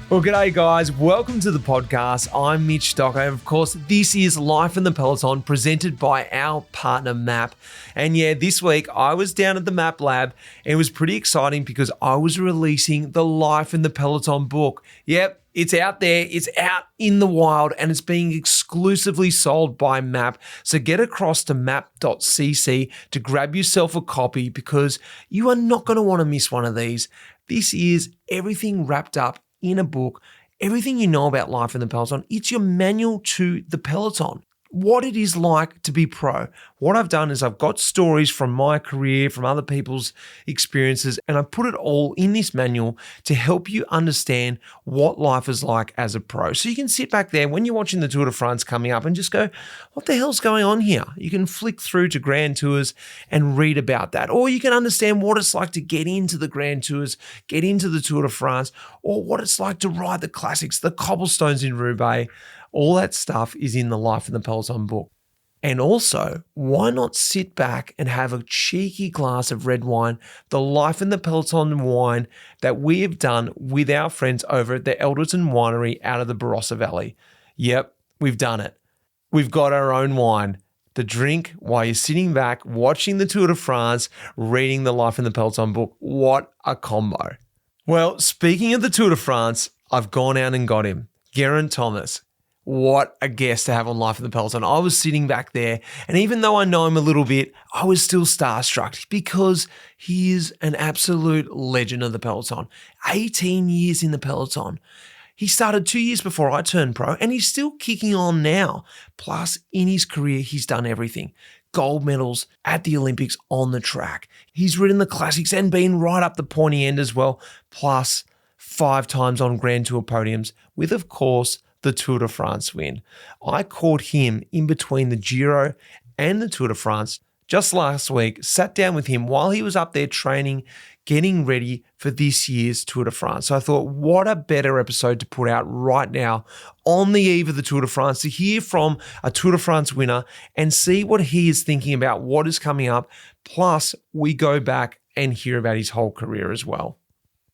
Well, g'day guys. Welcome to the podcast. I'm Mitch Stocker. Of course, this is Life in the Peloton presented by our partner MAAP. And yeah, this week I was down at the MAAP lab and it was pretty exciting because I was releasing the Life in the Peloton book. Yep, it's out there. It's out in the wild and it's being exclusively sold by MAAP. So get across to maap.cc to grab yourself a copy because you are not going to want to miss one of these. This is everything wrapped up in a book, everything you know about life in the Peloton. It's your manual to the Peloton. What it is like to be pro. What I've done is I've got stories from my career, from other people's experiences, and I put it all in this manual to help you understand what life is like as a pro. So you can sit back there when you're watching the Tour de France coming up and just go, what the hell's going on here? You can flick through to Grand Tours and read about that. Or you can understand what it's like to get into the Grand Tours, get into the Tour de France, or what it's like to ride the classics, the cobblestones in Roubaix. All that stuff is in the Life in the Peloton book. And also, why not sit back and have a cheeky glass of red wine, the Life in the Peloton wine that we have done with our friends over at the Elderton Winery out of the Barossa Valley. Yep, we've done it. We've got our own wine to drink while you're sitting back, watching the Tour de France, reading the Life in the Peloton book. What a combo. Well, speaking of the Tour de France, I've gone out and got him, Geraint Thomas. What a guest to have on Life in the Peloton. I was sitting back there, and even though I know him a little bit, I was still starstruck because he is an absolute legend of the Peloton. 18 years in the Peloton. He started 2 years before I turned pro, and he's still kicking on now. Plus, in his career, he's done everything. Gold medals at the Olympics on the track. He's ridden the classics and been right up the pointy end as well. Plus, 5 times on Grand Tour podiums with, of course, the Tour de France win. I caught him in between the Giro and the Tour de France just last week, sat down with him while he was up there training, getting ready for this year's Tour de France. So I thought, what a better episode to put out right now on the eve of the Tour de France to hear from a Tour de France winner and see what he is thinking about what is coming up. Plus, we go back and hear about his whole career as well.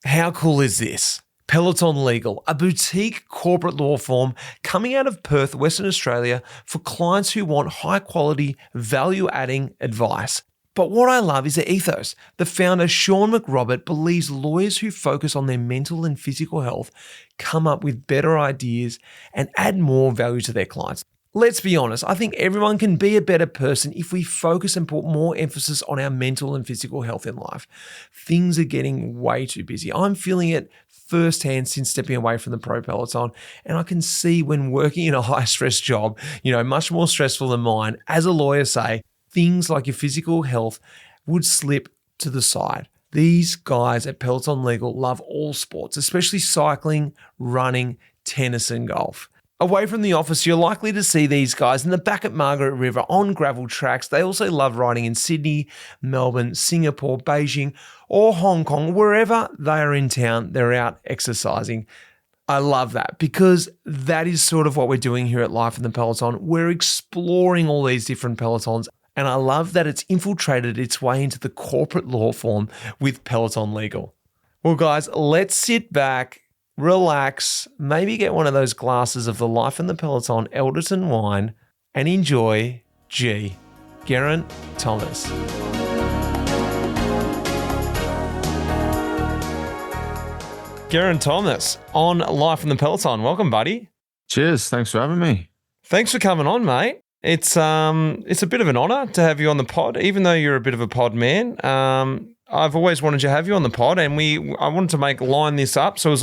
How cool is this? Peloton Legal, a boutique corporate law firm coming out of Perth, Western Australia for clients who want high-quality, value-adding advice. But what I love is the ethos. The founder, Sean McRobert, believes lawyers who focus on their mental and physical health come up with better ideas and add more value to their clients. Let's be honest, I think everyone can be a better person if we focus and put more emphasis on our mental and physical health in life. Things are getting way too busy. I'm feeling it firsthand since stepping away from the pro Peloton, and I can see when working in a high-stress job, much more stressful than mine, as a lawyer say, things like your physical health would slip to the side. These guys at Peloton Legal love all sports, especially cycling, running, tennis, and golf. Away from the office, you're likely to see these guys in the back at Margaret River on gravel tracks. They also love riding in Sydney, Melbourne, Singapore, Beijing, or Hong Kong. Wherever they are in town, they're out exercising. I love that because that is sort of what we're doing here at Life in the Peloton. We're exploring all these different Pelotons, and I love that it's infiltrated its way into the corporate law form with Peloton Legal. Well, guys, let's sit back, relax, maybe get one of those glasses of the Life in the Peloton Elderton wine and enjoy Geraint Thomas. Geraint Thomas on Life in the Peloton. Welcome, buddy. Cheers. Thanks for having me. Thanks for coming on, mate. It's a bit of an honour to have you on the pod, even though you're a bit of a pod man. I've always wanted to have you on the pod, and I wanted to line this up. So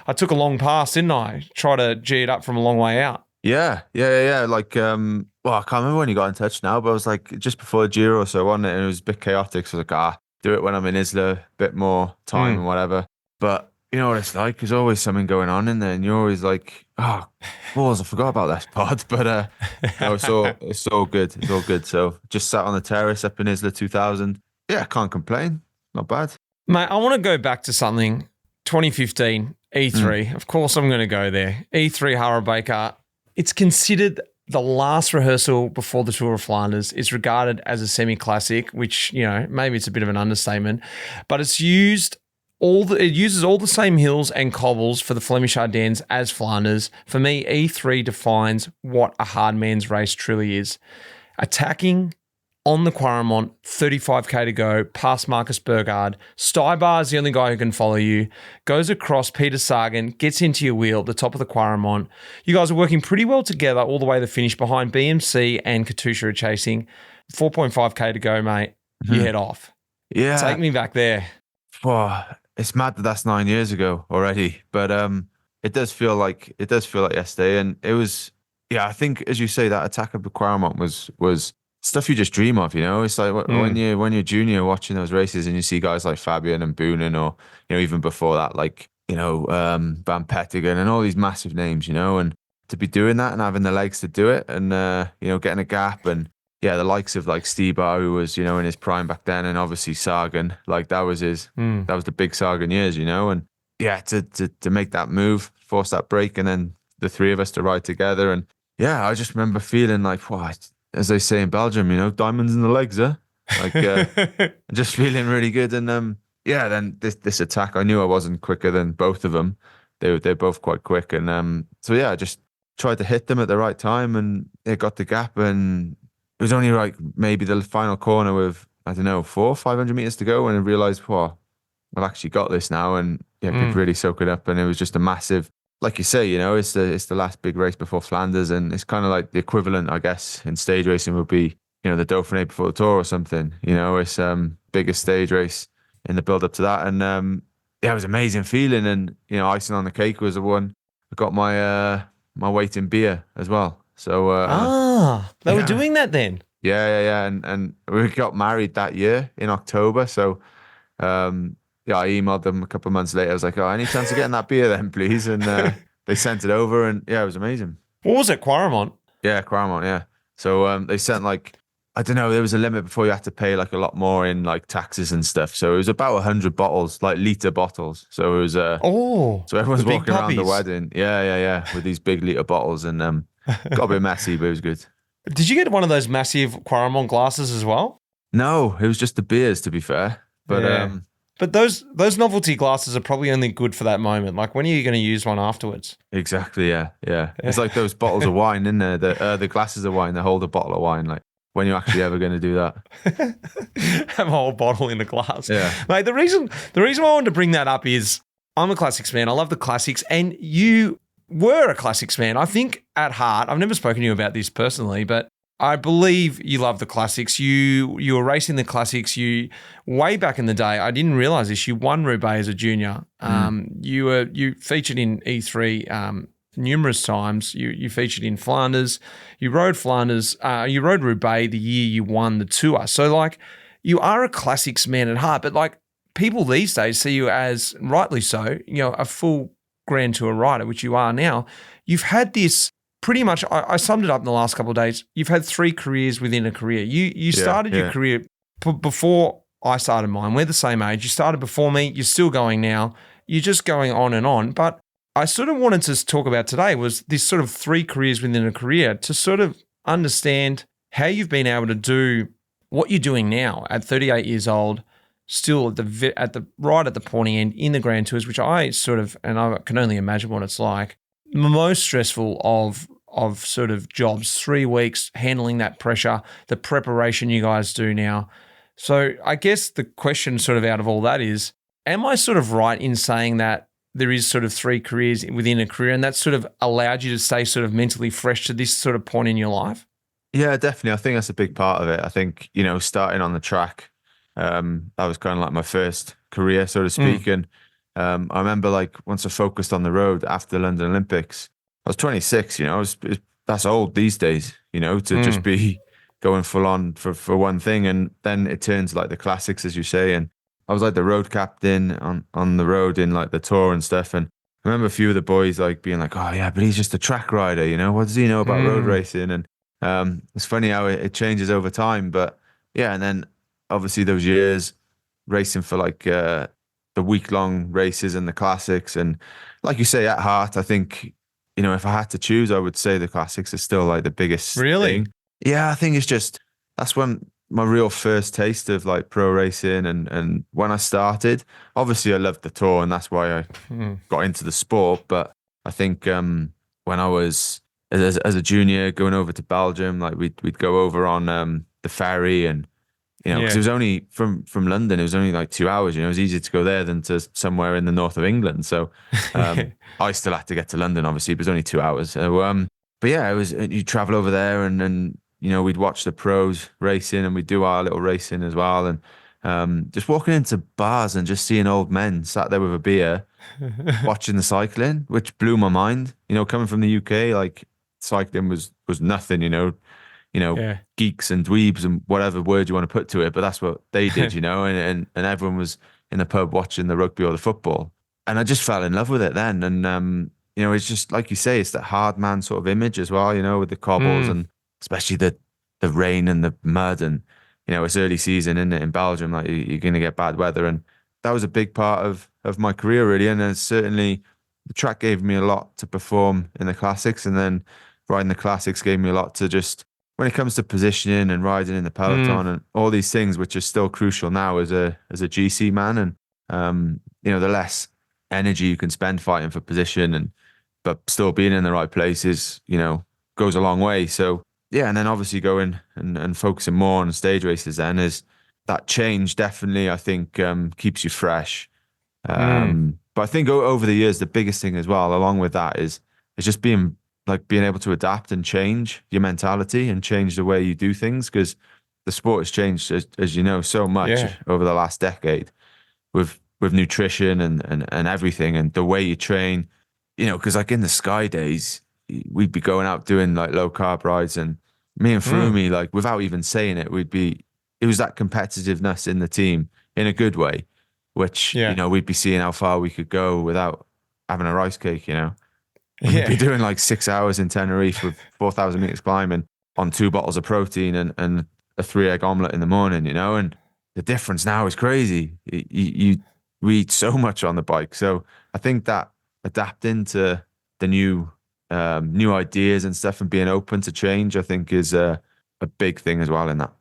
I took a long pass, didn't I? Try to G it up from a long way out. Yeah. Like, I can't remember when you got in touch now, but it was like just before Giro, so wasn't it? And it was a bit chaotic. So I was like, do it when I'm in Isla, a bit more time and whatever. But you know what it's like? There's always something going on in there, and you're always like, oh, balls, I forgot about this pod. But no, it's all good. It's all good. So just sat on the terrace up in Isla 2000. Yeah, can't complain. Not bad. Mate, I want to go back to something. 2015, E3. Of course I'm going to go there. E3 Harrowbaker. It's considered the last rehearsal before the Tour of Flanders. It's regarded as a semi-classic, which, maybe it's a bit of an understatement. But it's used it uses all the same hills and cobbles for the Flemish Ardennes as Flanders. For me, E3 defines what a hard man's race truly is. Attacking on the Quaremont, 35k to go, past Marcus Burgard. Stybar is the only guy who can follow you. Goes across Peter Sagan, gets into your wheel at the top of the Quaremont. You guys are working pretty well together all the way to the finish behind BMC and Katusha are chasing. 4.5k to go, mate. You head off. Yeah. Take me back there. Wow. It's mad that that's 9 years ago already, but it does feel like yesterday, and it was, yeah. I think, as you say, that attack of the Quaremont was stuff you just dream of. It's like when you're junior watching those races and you see guys like Fabian and Boonen, or even before that, like Van Peteggen and all these massive names, and to be doing that and having the legs to do it, and getting a gap, and yeah, the likes of like Stybar, who was, in his prime back then, and obviously Sagan, like that was the big Sagan years, and yeah, to make that move, force that break, and then the three of us to ride together. And yeah, I just remember feeling like, wow, as they say in Belgium, diamonds in the legs, huh? Like, just feeling really good. And yeah, then this attack, I knew I wasn't quicker than both of them. They're both quite quick. And so yeah, I just tried to hit them at the right time, and it got the gap, and it was only like maybe the final corner with, I don't know, 500 meters to go, and I realized, wow, I've actually got this now. And yeah, could really soak it up. And it was just a massive, like you say, it's the last big race before Flanders, and it's kind of like the equivalent, I guess, in stage racing would be, the Dauphiné before the Tour or something. It's biggest stage race in the build up to that. And yeah, it was an amazing feeling. And icing on the cake was the one I got my weight in beer as well. So they were doing that then. Yeah. And we got married that year in October. So yeah, I emailed them a couple of months later. I was like, oh, any chance of getting that beer then, please? And they sent it over, and yeah, it was amazing. What was it, Quaremont? Yeah, Quaremont, yeah. So they sent like, I don't know, there was a limit before you had to pay like a lot more in like taxes and stuff. So it was about 100 bottles, like litre bottles. So it was, so everyone's walking around the wedding. Yeah, with these big litre bottles, and got a bit messy, but it was good. Did you get one of those massive Quaremont glasses as well? No, it was just the beers, to be fair. But yeah. But those novelty glasses are probably only good for that moment. Like, when are you going to use one afterwards? Exactly, yeah. It's like those bottles of wine, isn't there? The glasses of wine that hold a bottle of wine. Like, when are you actually ever going to do that? Have a whole bottle in a glass. Yeah. Mate, the reason why I wanted to bring that up is I'm a classics man. I love the classics, and you were a classics man. I think at heart, I've never spoken to you about this personally, but I believe you love the classics. You were racing the classics. You, way back in the day, I didn't realize this, you won Roubaix as a junior. You featured in E3 numerous times. You featured in Flanders. You rode Flanders. You rode Roubaix the year you won the Tour. So like, you are a classics man at heart, but like, people these days see you as, rightly so, a full Grand Tour rider, which you are now. You've had this pretty much, I summed it up in the last couple of days. You've had 3 careers within a career. You started your career before I started mine. We're the same age. You started before me. You're still going now. You're just going on and on. But I sort of wanted to talk about today was this sort of 3 careers within a career, to sort of understand how you've been able to do what you're doing now at 38 years old, still at the pointy end in the Grand Tours, which I sort of, and I can only imagine what it's like, most stressful of sort of jobs, 3 weeks handling that pressure, the preparation you guys do now. So I guess the question sort of out of all that is, am I sort of right in saying that there is sort of 3 careers within a career, and that sort of allowed you to stay sort of mentally fresh to this sort of point in your life? Yeah, definitely. I think that's a big part of it. I think, starting on the track, that was kind of like my first career, so to speak. And I remember like once I focused on the road after the London Olympics, I was 26, that's old these days, to just be going full on for one thing. And then it turns like the classics, as you say. And I was like the road captain on the road in like the Tour and stuff. And I remember a few of the boys like being like, oh yeah, but he's just a track rider, what does he know about road racing? And it's funny how it changes over time. But yeah, and then obviously those years racing for like the week-long races and the classics. And like you say, at heart, I think, if I had to choose, I would say the classics is still like the biggest thing. Yeah, I think it's just, that's when my real first taste of like pro racing. And when I started, obviously I loved the tour and that's why I got into the sport. But I think when I was as a junior going over to Belgium, like we'd go over on the ferry and because it was only from London, it was only like 2 hours. It was easier to go there than to somewhere in the north of England. So I still had to get to London, obviously, but it was only 2 hours. So, but yeah, it was you travel over there and we'd watch the pros racing and we'd do our little racing as well. And just walking into bars and just seeing old men sat there with a beer, watching the cycling, which blew my mind. Coming from the UK, like cycling was nothing. Geeks and dweebs and whatever word you want to put to it, but that's what they did, and everyone was in the pub watching the rugby or the football. And I just fell in love with it then. And, it's just like you say, it's that hard man sort of image as well, with the cobbles and especially the rain and the mud. And, it's early season, isn't it, in Belgium, like you're going to get bad weather. And that was a big part of my career, really. And certainly the track gave me a lot to perform in the classics. And then riding the classics gave me a lot to just, when it comes to positioning and riding in the peloton and all these things, which are still crucial now as a GC man, and the less energy you can spend fighting for position but still being in the right places, goes a long way. So yeah, and then obviously going and focusing more on stage races then is that change definitely I think keeps you fresh. But I think over the years the biggest thing as well along with that is just being able to adapt and change your mentality and change the way you do things, because the sport has changed, as you know, so much over the last decade with nutrition and everything and the way you train, because like in the Sky days, we'd be going out doing like low carb rides and me and Froomey, like without even saying it, it was that competitiveness in the team in a good way, which, we'd be seeing how far we could go without having a rice cake, And we'd be doing like 6 hours in Tenerife with 4,000 meters climbing on 2 bottles of protein and a 3-egg omelette in the morning, and the difference now is crazy. We eat so much on the bike. So I think that adapting to the new ideas and stuff and being open to change, I think is a big thing as well in that.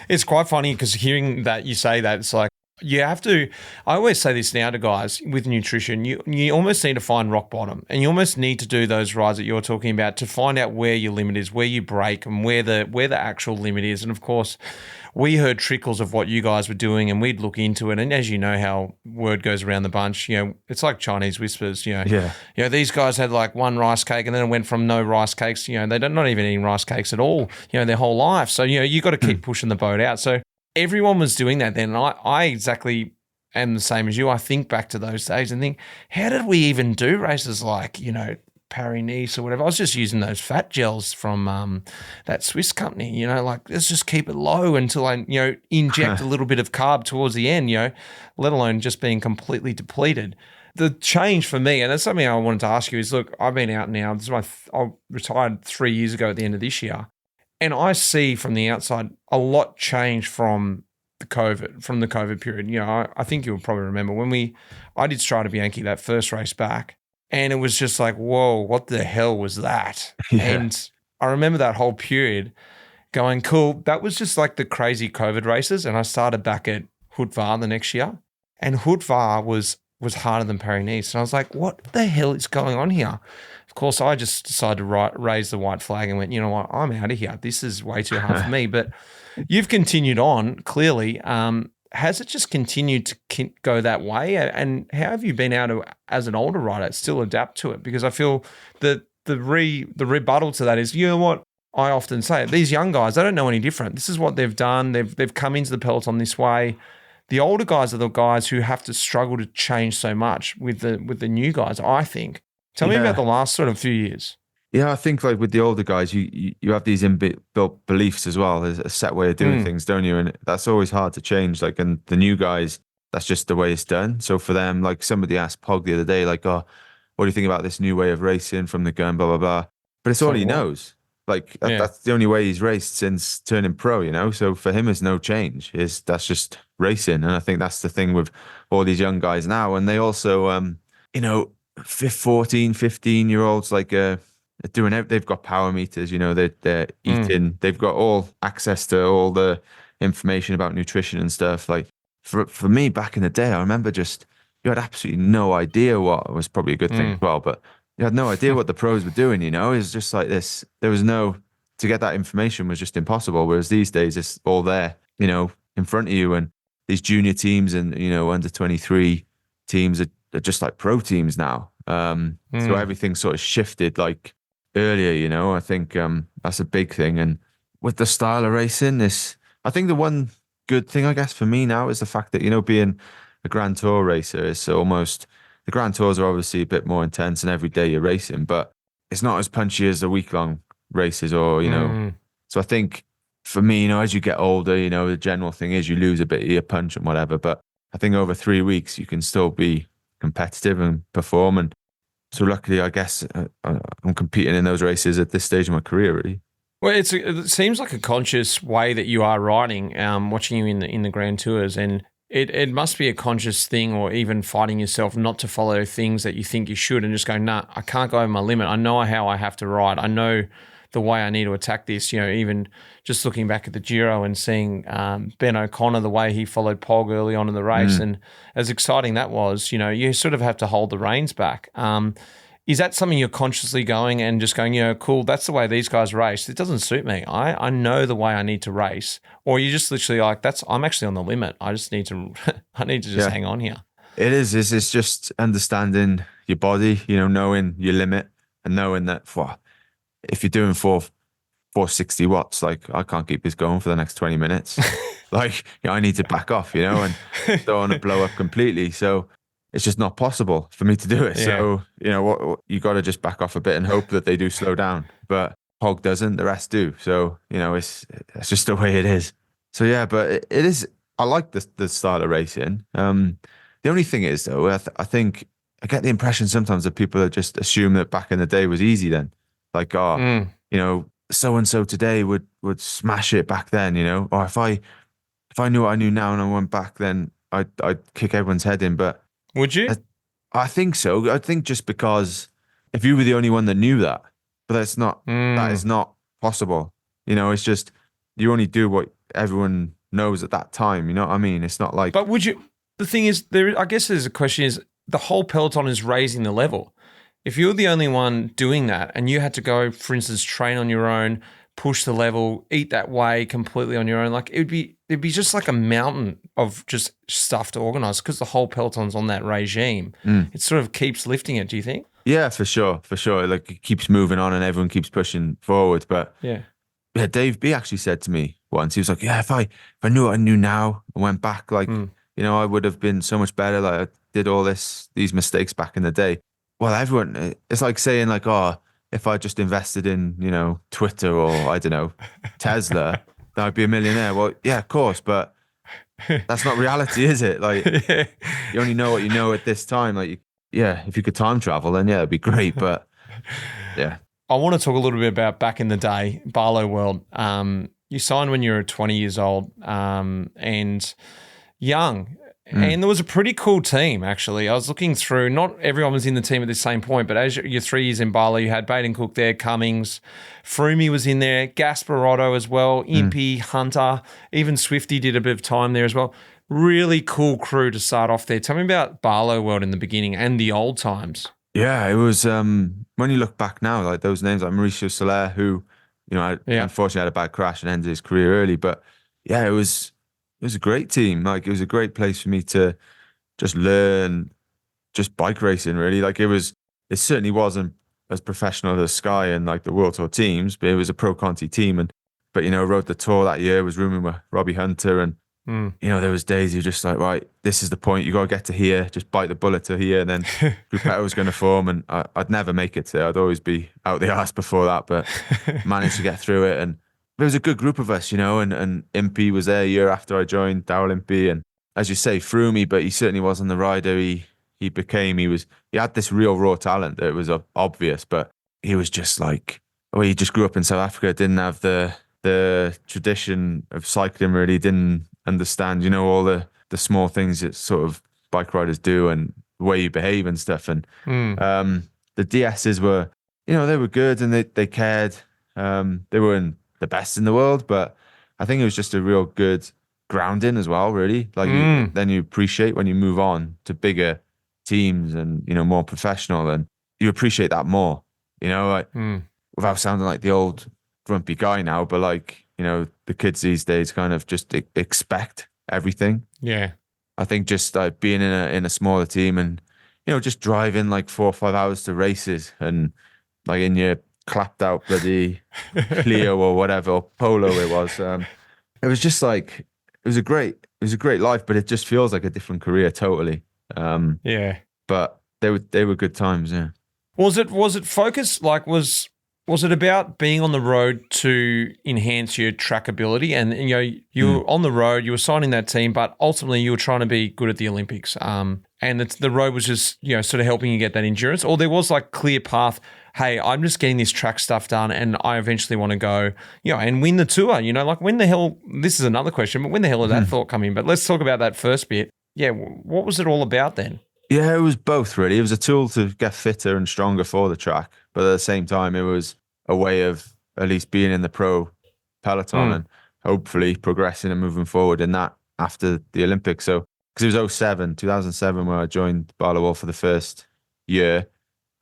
It's quite funny because hearing that you say that, it's like, you have to, I always say this now to guys with nutrition, you almost need to find rock bottom, and you almost need to do those rides that you're talking about to find out where your limit is, where you break and where the actual limit is. And of course, we heard trickles of what you guys were doing and we'd look into it. And as you know how word goes around the bunch, it's like Chinese whispers, these guys had like one rice cake and then it went from no rice cakes, they're not even eating rice cakes at all, their whole life. So, you got to keep pushing the boat out. So everyone was doing that then. And I exactly am the same as you. I think back to those days and think, how did we even do races like, Paris-Nice or whatever? I was just using those fat gels from that Swiss company, like let's just keep it low until I, inject a little bit of carb towards the end, let alone just being completely depleted. The change for me, and that's something I wanted to ask you is, look, I've been out now. I retired 3 years ago at the end of this year. And I see from the outside a lot change from the COVID period. I think you'll probably remember when I did Strade Bianchi, that first race back, and it was just like, whoa, what the hell was that? Yeah. And I remember that whole period going, cool, that was just like the crazy COVID races. And I started back at Haute Var the next year, and Haute Var was harder than Paris-Nice. And I was like, what the hell is going on here? Of course, I just decided to raise the white flag and went, you know what, I'm out of here. This is way too hard for me. But you've continued on, clearly. Has it just continued to go that way? And how have you been able to, as an older rider, still adapt to it? Because I feel that the rebuttal to that is, you know what, I often say, these young guys, they don't know any different. This is what they've done. They've come into the peloton this way. The older guys are the guys who have to struggle to change so much with the new guys, I think. Tell me about the last sort of few years. Yeah, I think like with the older guys, you have these inbuilt beliefs as well. There's a set way of doing things, don't you? And that's always hard to change. Like, and the new guys, that's just the way it's done. So for them, like somebody asked Pog the other day, like, oh, what do you think about this new way of racing from the gun, blah, blah, blah. But it's all he knows. Like that's the only way he's raced since turning pro, So for him, there's no change. That's just racing. And I think that's the thing with all these young guys now. And they also, 14, 15-year-olds, like, doing it. They've got power meters, they're eating. They've got all access to all the information about nutrition and stuff. Like for me back in the day, I remember just you had absolutely no idea what was probably a good thing as well, but you had no idea what the pros were doing. You know, it's just like this. There was no to get that information was just impossible. Whereas these days, it's all there. You know, in front of you, and these junior teams and under 23 teams are just like pro teams now. So everything sort of shifted like earlier. You know, I think that's a big thing. And with the style of racing, I think the one good thing I guess for me now is the fact that being a Grand Tour racer is almost the Grand Tours are obviously a bit more intense and every day you're racing, but it's not as punchy as the week-long races So I think for me, as you get older, the general thing is you lose a bit of your punch and whatever, but I think over 3 weeks you can still be competitive and perform. And so luckily, I guess I'm competing in those races at this stage of my career, really. Well, it seems like a conscious way that you are riding, watching you in the Grand Tours, and it must be a conscious thing, or even fighting yourself not to follow things that you think you should, and just go, nah, I can't go over my limit. I know how I have to ride. I know the way I need to attack this. Even just looking back at the Giro and seeing Ben O'Connor, the way he followed Pog early on in the race, and as exciting that was, you sort of have to hold the reins back. Is that something you're consciously going and just going, cool, that's the way these guys race. It doesn't suit me. I know the way I need to race. Or you just literally like, I'm actually on the limit. I just need to, just hang on here. It is. It's just understanding your body, knowing your limit and knowing that if you're doing 460 watts, like I can't keep this going for the next 20 minutes. I need to back off, and don't want to blow up completely. So it's just not possible for me to do it. Yeah. So, you got to just back off a bit and hope that they do slow down. But Hog doesn't, the rest do. So, it's just the way it is. So, yeah, but it is, I like the style of racing. The only thing is, though, I think I get the impression sometimes that people just assume that back in the day was easy then. Like, so-and-so today would smash it back then, Or if I knew what I knew now and I went back, then I'd kick everyone's head in. But would you? I think so. I think just because if you were the only one that knew that, but that's not, that is not possible. It's just, you only do what everyone knows at that time. You know what I mean? It's not like. But would you, the thing is, I guess there's a question is, the whole peloton is raising the level. If you're the only one doing that and you had to go, for instance, train on your own, push the level, eat that way completely on your own, like it'd be just like a mountain of just stuff to organize because the whole peloton's on that regime. It sort of keeps lifting it, do you think? Yeah, for sure. Like it keeps moving on and everyone keeps pushing forward. But yeah, Dave B actually said to me once, he was like, yeah, if I knew what I knew now and went back, like, I would have been so much better. Like I did all these mistakes back in the day. Well, everyone, it's like saying like, oh, if I just invested in, Twitter or I don't know, Tesla, then I'd be a millionaire. Well, yeah, of course, but that's not reality, is it? Like, you only know what you know at this time. Like, if you could time travel, then yeah, it'd be great. But yeah. I want to talk a little bit about back in the day, Barlow World. You signed when you were 20 years old and young. And there was a pretty cool team, actually. I was looking through, not everyone was in the team at the same point, but as your 3 years in Barlow, you had Baden Cook there, Cummings, Froomey was in there, Gasparotto as well, Impey, Hunter, even Swifty did a bit of time there as well. Really cool crew to start off there. Tell me about Barlow World in the beginning and the old times. Yeah, it was, when you look back now, like those names like Mauricio Soler, who, unfortunately had a bad crash and ended his career early, but yeah, it was a great team. Like it was a great place for me to just learn just bike racing, really. Like it certainly wasn't as professional as Sky and like the World Tour teams, but it was a Pro Conti team. But rode the Tour that year, was rooming with Robbie Hunter. And, there was days you're just like, right, this is the point. You got to get to here, just bite the bullet to here. And then Gruppetto was going to form and I'd never make it to. I'd always be out the arse before that, but managed to get through it. And there was a good group of us, and Impey was there a year after I joined, Darryl Impey, and as you say, Froomey, but he certainly wasn't the rider he had this real raw talent that was obvious, but he was just like, he just grew up in South Africa, didn't have the tradition of cycling, really didn't understand, all the small things that sort of bike riders do and the way you behave and stuff. And the DSs were, they were good and they cared. They weren't the best in the world, but I think it was just a real good grounding as well, really. Like then you appreciate when you move on to bigger teams and, you know, more professional, and you appreciate that more, you know, like without sounding like the old grumpy guy now, but like, you know, the kids these days kind of just expect everything. Yeah. I think just like being in a smaller team and, you know, just driving like 4 or 5 hours to races and like in your clapped out bloody Clio or whatever, or Polo it was. It was just like, it was a great life, but it just feels like a different career totally. Yeah. But they were good times, yeah. Was it focused, like was it about being on the road to enhance your trackability? And you know, you were on the road, you were signing that team, but ultimately you were trying to be good at the Olympics. And the road was just, you know, sort of helping you get that endurance, or there was like clear path. Hey, I'm just getting this track stuff done, and I eventually want to go, you know, and win the tour. You know, like when the hell? This is another question, but when the hell did that thought come in? But let's talk about that first bit. Yeah, what was it all about then? Yeah, it was both really. It was a tool to get fitter and stronger for the track, but at the same time, it was a way of at least being in the pro peloton and hopefully progressing and moving forward in that after the Olympics. So, because it was 2007 where I joined Barlow for the first year,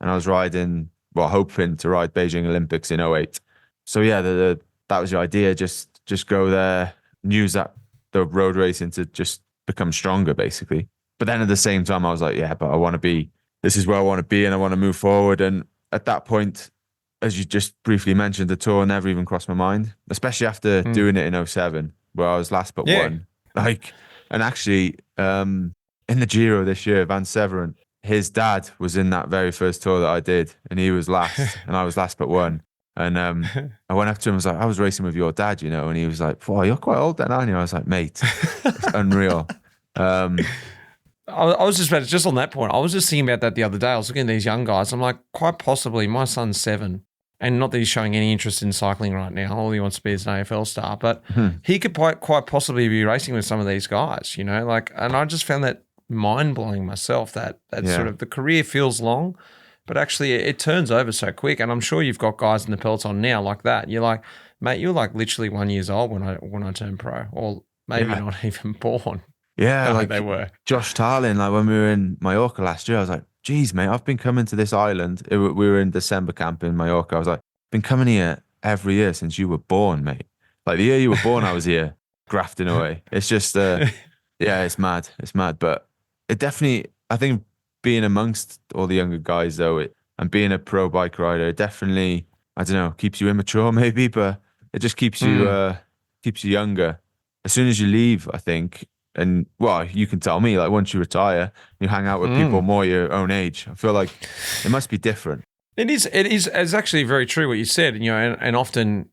and I was hoping to ride Beijing Olympics in 2008. So yeah, that was the idea. Just go there, use that the road racing to just become stronger, basically. But then at the same time, I was like, yeah, but this is where I want to be, and I want to move forward. And at that point, as you just briefly mentioned, the tour never even crossed my mind, especially after doing it in 2007, where I was last but one. Like, and actually, in the Giro this year, Van Severen, his dad was in that very first tour that I did, and he was last, and I was last but one. And I went up to him, I was like, I was racing with your dad, you know, and he was like, "Boy, you're quite old then, aren't you?" I was like, "Mate, it's unreal." I was just on that point. I was just thinking about that the other day. I was looking at these young guys. I'm like, quite possibly, my son's 7, and not that he's showing any interest in cycling right now. All he wants to be is an AFL star, but he could quite possibly be racing with some of these guys, you know, like, and I just found that mind-blowing myself, that sort of the career feels long, but actually it turns over so quick. And I'm sure you've got guys in the peloton now like that. You're like, mate, you're like literally 1 year old when I turned pro, or maybe not even born. Yeah, No, like they were. Josh Tarlin, like when we were in Mallorca last year, I was like, geez, mate, I've been coming to this island. We were in December camp in Mallorca. I was like, been coming here every year since you were born, mate. Like the year you were born, I was here grafting away. It's just, yeah, it's mad. It's mad. But it definitely, I think being amongst all the younger guys though, and being a pro bike rider, it definitely, I don't know, keeps you immature maybe, but it just keeps you younger. As soon as you leave, I think, and well, you can tell me, like once you retire, you hang out with people more your own age. I feel like it must be different. It is. It's actually very true what you said. You know, and often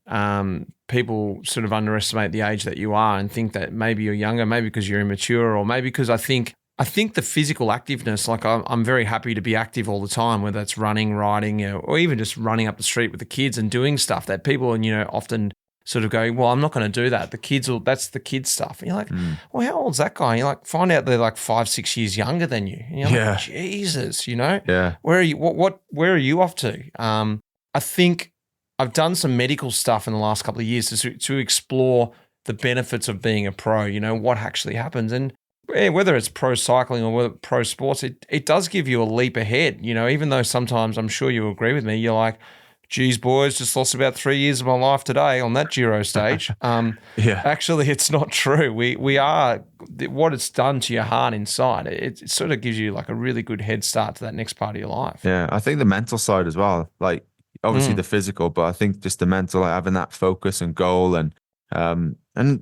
people sort of underestimate the age that you are and think that maybe you're younger, maybe because you're immature, or maybe because I think the physical activeness. Like I'm very happy to be active all the time, whether it's running, riding, you know, or even just running up the street with the kids and doing stuff that people, you know, often sort of go, well, I'm not going to do that. That's the kids stuff. And you're like, well, how old's that guy? And you're like, find out they're like 5-6 years younger than you. And you're like, Jesus, you know? Yeah. Where are you? Where are you off to? I think I've done some medical stuff in the last couple of years to explore the benefits of being a pro, you know, what actually happens. And whether it's pro cycling or whether pro sports, it does give you a leap ahead, you know, even though sometimes I'm sure you agree with me, you're like, geez, boys, just lost about 3 years of my life today on that Giro stage. Actually, it's not true. We are, what it's done to your heart inside, it sort of gives you like a really good head start to that next part of your life. Yeah, I think the mental side as well, like obviously the physical, but I think just the mental, like having that focus and goal and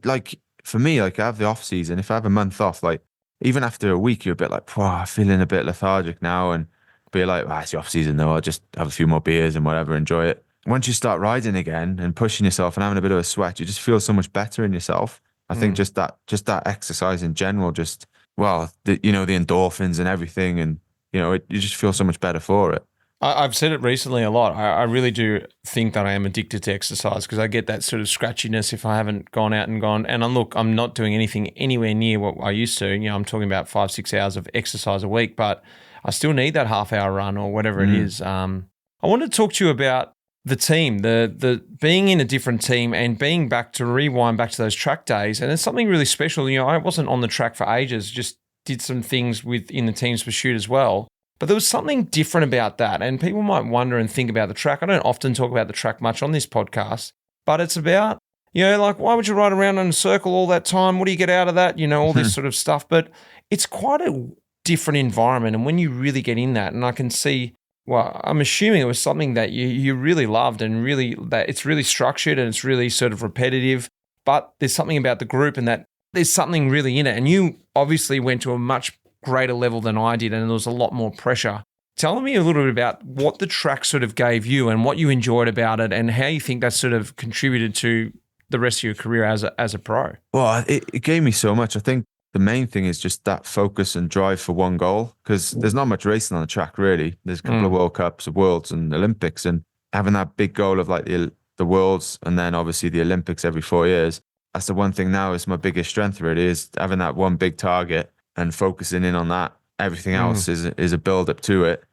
like for me, like I have the off season, if I have a month off, like even after a week, you're a bit like, feeling a bit lethargic now, and be like, it's the off season though, I'll just have a few more beers and whatever, enjoy it. Once you start riding again and pushing yourself and having a bit of a sweat, you just feel so much better in yourself. I think just that exercise in general, the endorphins and everything, and you know, you just feel so much better for it. I've said it recently a lot. I really do think that I am addicted to exercise because I get that sort of scratchiness if I haven't gone out and gone. And I'm not doing anything anywhere near what I used to. You know, I'm talking about 5-6 hours of exercise a week, but I still need that half-hour run or whatever it is. I want to talk to you about the team, the being in a different team and being back to rewind back to those track days. And it's something really special. You know, I wasn't on the track for ages, just did some things within the team's pursuit as well. But there was something different about that. And people might wonder and think about the track. I don't often talk about the track much on this podcast, but it's about, you know, like, why would you ride around in a circle all that time? What do you get out of that? You know, all this sort of stuff. But it's quite a different environment. And when you really get in that, and I can see, well, I'm assuming it was something that you really loved and really, that it's really structured and it's really sort of repetitive, but there's something about the group and that there's something really in it. And you obviously went to a much greater level than I did, and there was a lot more pressure. Tell me a little bit about what the track sort of gave you and what you enjoyed about it and how you think that sort of contributed to the rest of your career as a pro. Well, it gave me so much. I think the main thing is just that focus and drive for one goal, because there's not much racing on the track, really. There's a couple of World Cups, Worlds and Olympics, and having that big goal of like the Worlds and then obviously the Olympics every 4 years. That's the one thing now is my biggest strength, really, is having that one big target and focusing in on that. Everything else is a build up to it.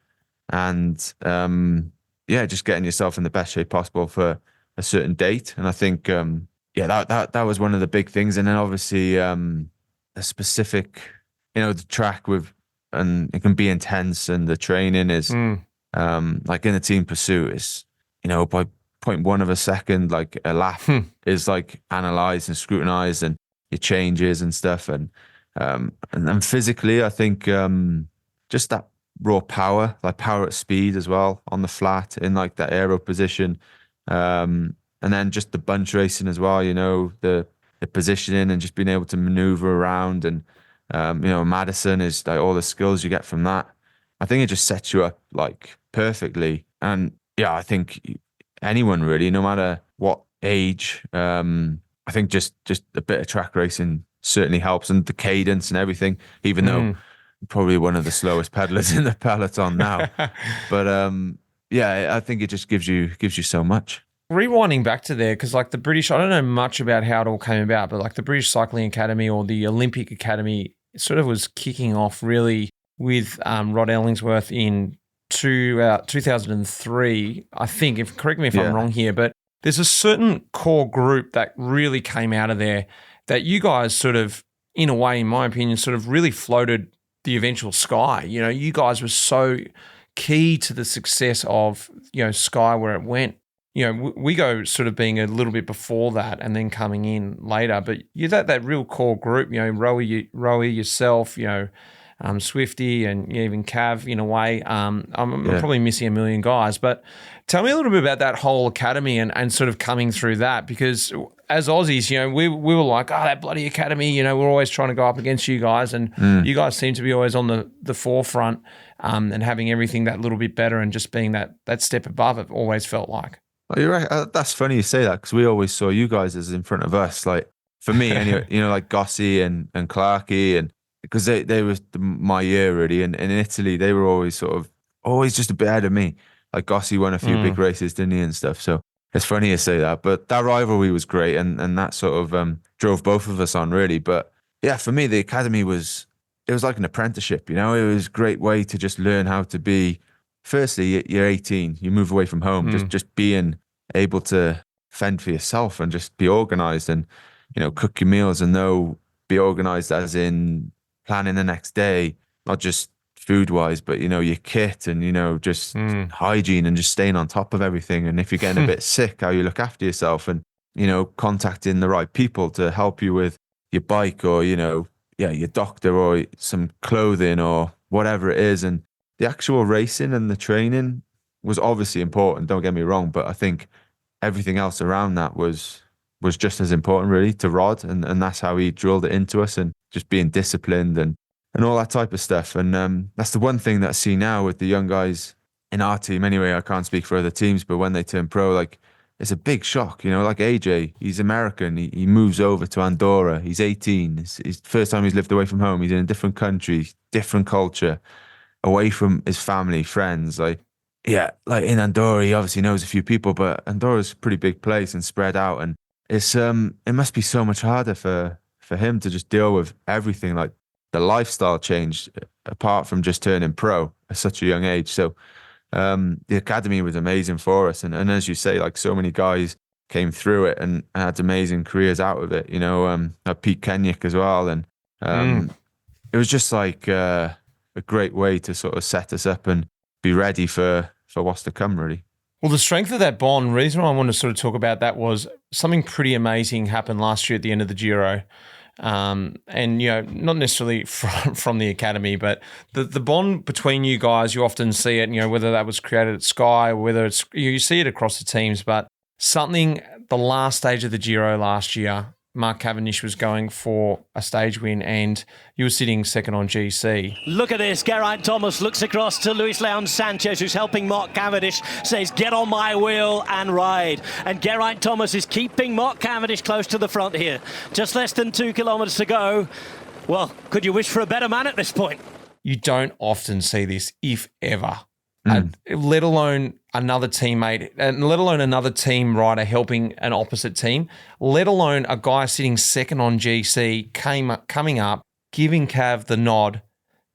And just getting yourself in the best shape possible for a certain date. And I think, that was one of the big things. And then obviously, a specific, you know, the track and it can be intense, and the training is like in a team pursuit is, you know, by 0.1 of a second, like a lap is like analyzed and scrutinized, and your changes and stuff. And then physically, I think just that raw power, like power at speed as well on the flat in like that aero position. And then just the bunch racing as well, you know, the positioning and just being able to maneuver around. And, you know, Madison is like all the skills you get from that. I think it just sets you up like perfectly. And yeah, I think anyone really, no matter what age, I think just a bit of track racing certainly helps, and the cadence and everything, even though probably one of the slowest pedalers in the peloton now. But I think it just gives you so much. Rewinding back to there, because like the British, I don't know much about how it all came about, but like the British Cycling Academy or the Olympic Academy, it sort of was kicking off really with Rod Ellingsworth in 2003, I think. Correct me if I'm wrong here, but there's a certain core group that really came out of there that you guys sort of, in a way, in my opinion, sort of really floated the eventual Sky. You know, you guys were so key to the success of, you know, Sky where it went. You know, we go sort of being a little bit before that and then coming in later, but you're that real core group, you know, Rowie, yourself, you know, Swifty and even Cav in a way. I'm probably missing a million guys, but tell me a little bit about that whole academy and sort of coming through that, because as Aussies, you know, we were like, oh, that bloody academy, you know, we're always trying to go up against you guys, and you guys seem to be always on the forefront and having everything that little bit better and just being that step above it always felt like. Oh, you're right. That's funny you say that, because we always saw you guys as in front of us. Like for me, anyway, you know, like Gossi and Clarkey, and because they was my year really, and in Italy they were always just a bit ahead of me. Like Gossi won a few big races, didn't he, and stuff. So it's funny you say that, but that rivalry was great, and that sort of drove both of us on really. But yeah, for me, the academy it was like an apprenticeship. You know, it was a great way to just learn how to be. Firstly, you're 18, you move away from home, just being able to fend for yourself and just be organized and, you know, cook your meals and be organized as in planning the next day, not just food wise, but, you know, your kit and, you know, just hygiene and just staying on top of everything. And if you're getting a bit sick, how you look after yourself, and, you know, contacting the right people to help you with your bike or, you know, your doctor or some clothing or whatever it is. And the actual racing and the training was obviously important, don't get me wrong, but I think everything else around that was just as important really to Rod, and that's how he drilled it into us, and just being disciplined and all that type of stuff. And that's the one thing that I see now with the young guys in our team anyway. I can't speak for other teams, but when they turn pro, like, it's a big shock, you know, like AJ, he's American, he moves over to Andorra, he's 18, it's the first time he's lived away from home, he's in a different country, different culture, away from his family, friends. Like in Andorra, he obviously knows a few people, but Andorra's a pretty big place and spread out. And it's it must be so much harder for him to just deal with everything, like the lifestyle changed apart from just turning pro at such a young age. So the academy was amazing for us. And as you say, like so many guys came through it and had amazing careers out of it, Pete Kenyick as well. And it was just like a great way to sort of set us up and be ready for what's to come, really. Well, the strength of that bond, reason why I wanted to sort of talk about that was something pretty amazing happened last year at the end of the Giro. And, not necessarily from the academy, but the bond between you guys, you often see it, whether that was created at Sky or whether it's, you see it across the teams, but something, the last stage of the Giro last year, Mark Cavendish was going for a stage win and you were sitting second on GC. Look at this. Geraint Thomas looks across to Luis Leon Sanchez, who's helping Mark Cavendish, says, get on my wheel and ride. And Geraint Thomas is keeping Mark Cavendish close to the front here. Just less than 2 kilometres to go. Well, could you wish for a better man at this point? You don't often see this, if ever. Let alone another teammate, and let alone another team rider helping an opposite team, let alone a guy sitting second on GC coming up, giving Cav the nod.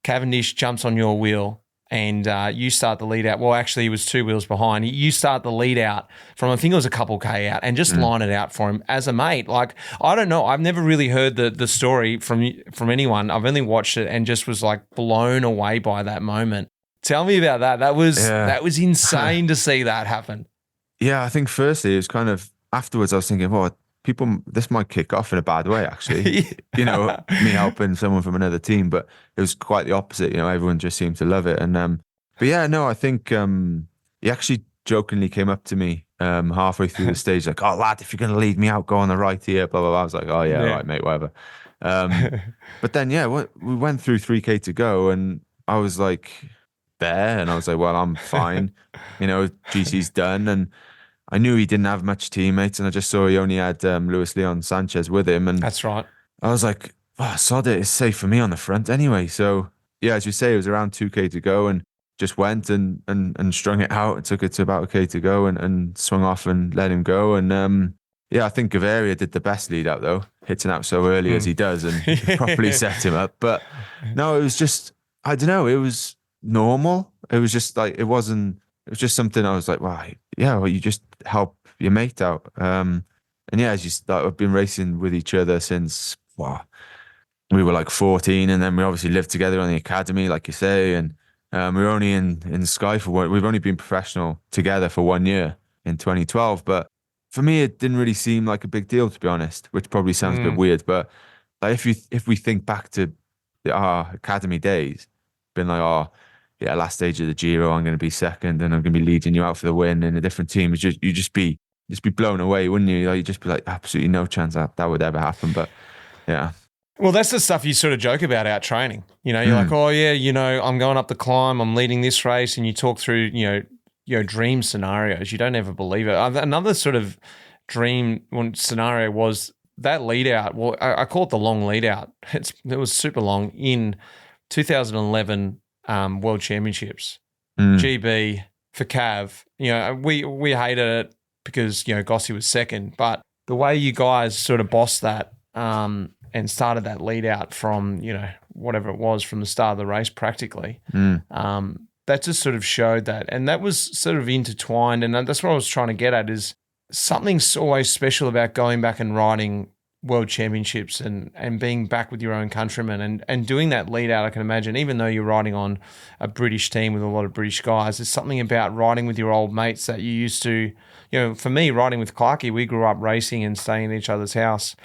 Cavendish jumps on your wheel and you start the lead out. Well, actually, he was 2 wheels behind. You start the lead out from, I think it was a couple K out, and just line it out for him as a mate. Like, I don't know. I've never really heard the story from anyone. I've only watched it and just was like blown away by that moment. Tell me about that. That was insane to see that happen. Yeah, I think firstly, it was kind of, afterwards I was thinking, well, this might kick off in a bad way, actually. Me helping someone from another team, but it was quite the opposite. Everyone just seemed to love it. And but yeah, no, I think he actually jokingly came up to me halfway through the stage, like, oh, lad, if you're going to lead me out, go on the right here, blah, blah, blah. I was like, oh, yeah, right, mate, whatever. But then, yeah, we went through 3K to go, and I was like, there, and I was like, well, I'm fine. GC's done, and I knew he didn't have much teammates, and I just saw he only had Luis Leon Sanchez with him, and that's right. I was like, oh, sod it, it's safe for me on the front anyway. So yeah, as you say, it was around 2K to go, and just went and strung it out and took it to about a K to go, and swung off and let him go. And yeah, I think Gaviria did the best lead out though, hitting out so early as he does, and properly set him up. But no, it was just, I don't know, it was normal. It was just like, it was just something I was like, wow, yeah, well, you just help your mate out. And yeah, as you start, I've been racing with each other since, we were like 14, and then we obviously lived together on the academy, like you say, and we were only in Sky we've only been professional together for 1 year in 2012. But for me, it didn't really seem like a big deal, to be honest, which probably sounds a bit weird. But like, if we think back to our academy days, been like, oh, yeah, last stage of the Giro, I'm going to be second, and I'm going to be leading you out for the win in a different team. You'd just be blown away, wouldn't you? Like, you'd just be like, absolutely no chance that would ever happen. But yeah. Well, that's the stuff you sort of joke about out training. You're like, oh yeah, I'm going up the climb, I'm leading this race, and you talk through, dream scenarios. You don't ever believe it. Another sort of dream scenario was that lead out. Well, I call it the long lead out. It was super long in 2011 World Championships. GB for Cav. We hated it because, Gossi was second, but the way you guys sort of bossed that and started that lead out from, whatever it was from the start of the race practically, that just sort of showed that. And that was sort of intertwined. And that's what I was trying to get at, is something's always special about going back and riding World Championships and being back with your own countrymen and doing that lead out. I can imagine, even though you're riding on a British team with a lot of British guys, there's something about riding with your old mates that you used to, for me, riding with Clarkie, we grew up racing and staying in each other's house,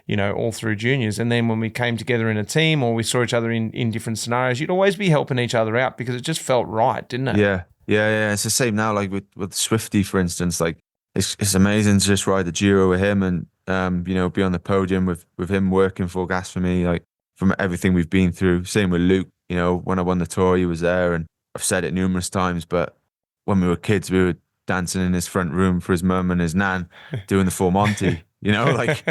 all through juniors. And then when we came together in a team or we saw each other in different scenarios, you'd always be helping each other out because it just felt right, didn't it? Yeah. It's the same now, like with Swifty, for instance. Like, it's amazing to just ride the Giro with him and, be on the podium with him working full gas for me, like, from everything we've been through. Same with Luke, when I won the Tour, he was there, and I've said it numerous times, but when we were kids, we were dancing in his front room for his mum and his nan, doing the full Monty, like,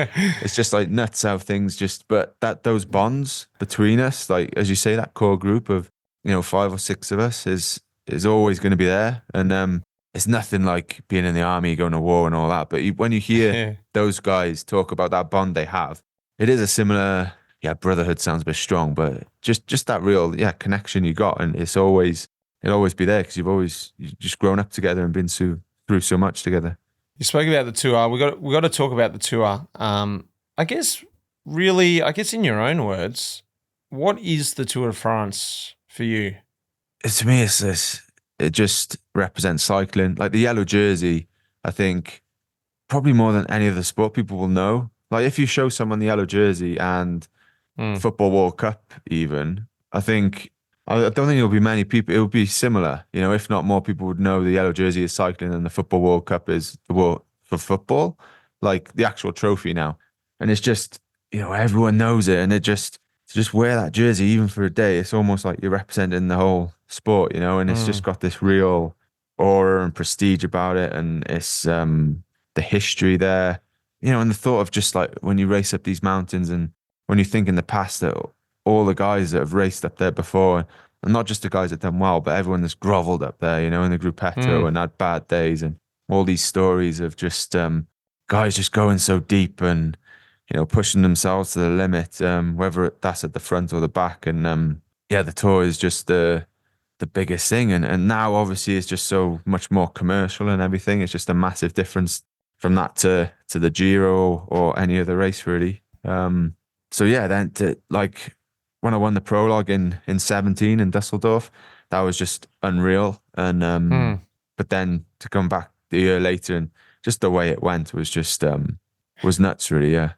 it's just like nuts how things but those bonds between us, like, as you say, that core group of, 5 or 6 of us is always going to be there. And, it's nothing like being in the army, going to war and all that. But when you hear those guys talk about that bond they have, it is a similar, brotherhood sounds a bit strong, but just that real, connection you got. And it's always it'll always be there because you've just grown up together and been through so much together. You spoke about the tour. We got to talk about the tour. I guess in your own words, what is the Tour de France for you? To me, it just represents cycling. Like the yellow jersey, I think probably more than any other sport, people will know. Like if you show someone the yellow jersey and Football World Cup, even, I don't think there'll be many people. It would be similar, if not more people would know the yellow jersey is cycling and the Football World Cup is the world for football, like the actual trophy now. And it's just, everyone knows it. And to just wear that jersey, even for a day, it's almost like you're representing the whole sport, and it's just got this real aura and prestige about it. And it's the history there, and the thought of just like when you race up these mountains and when you think in the past that all the guys that have raced up there before, and not just the guys that done well, but everyone that's groveled up there, in the gruppetto and had bad days, and all these stories of just guys just going so deep and pushing themselves to the limit, whether that's at the front or the back. And the Tour is just the biggest thing, and now obviously it's just so much more commercial and everything. It's just a massive difference from that to the Giro or any other race, really. So yeah, then when I won the prologue in 17 in Dusseldorf, that was just unreal. And but then to come back the year later and just the way it went was just was nuts, really. Yeah.